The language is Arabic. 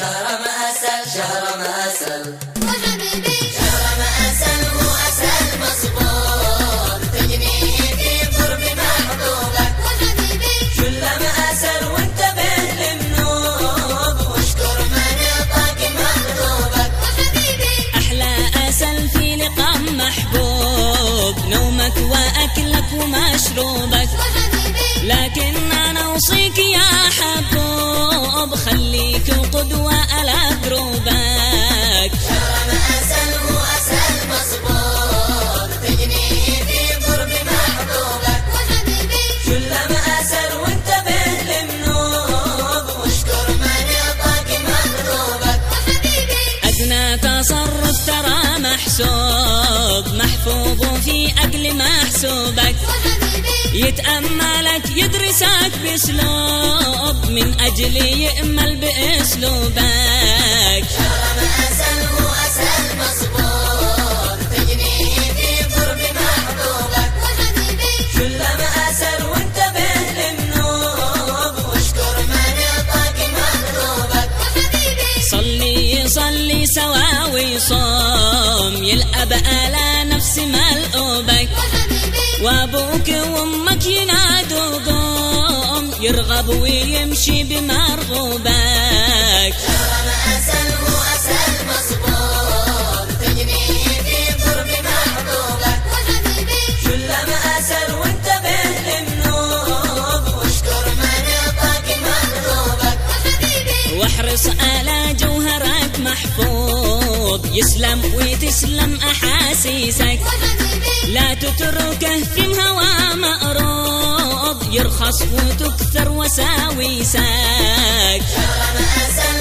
شهر ما أسل شهر ما أسل وحبيبي شهر ما أسل هو أسل مصبوب تجني في قرب محبوبك وحبيبي كل ما أسل وانتبه للنوب واشكر من يعطاك مطلوبك وحبيبي أحلى أسل في لقاء محبوب نومك وأكلك ومشروبك وحبيبي لكن أنا أوصيك يا حبوب خليك قدوة على دروبك شهر ما أسل هو أسل مصبوب تجني في قرب محبوبك وحبيبي كل ما أسل وانتبه للنوب واشكر من يعطاك مطلوبك وحبيبي أدنى تصرف ترى محسوب محفوظ في أجل محسوبك وحبيبي يتأملك يدرسك بأسلوب من أجل يأمل بأسلوبك شهر ما أسل هو أسل مصبوب تجني في قرب محبوبك وحبيبي كل ما أسل وانتبه للنوب واشكر من يعطاك مطلوبك وحبيبي صلي صلي سواوي صوم يلأب على نفس ملؤوبك وحبيبي وابوك وامك ينادوا قوم يرغب ويمشي بمرغوبك شهر ما أسل هو أسل مصبوب تجني في قرب محبوبك وحبيبي كل ما أسل وانتبه للنوب واشكر من يعطاك مطلوبك وحبيبي واحرص على جوهرك محفوظ يسلم وتسلم أحاسيسك وحبيبي لا تتركه في الهوى مأروض يرخص وتكثر وساويسك شهر ما أسل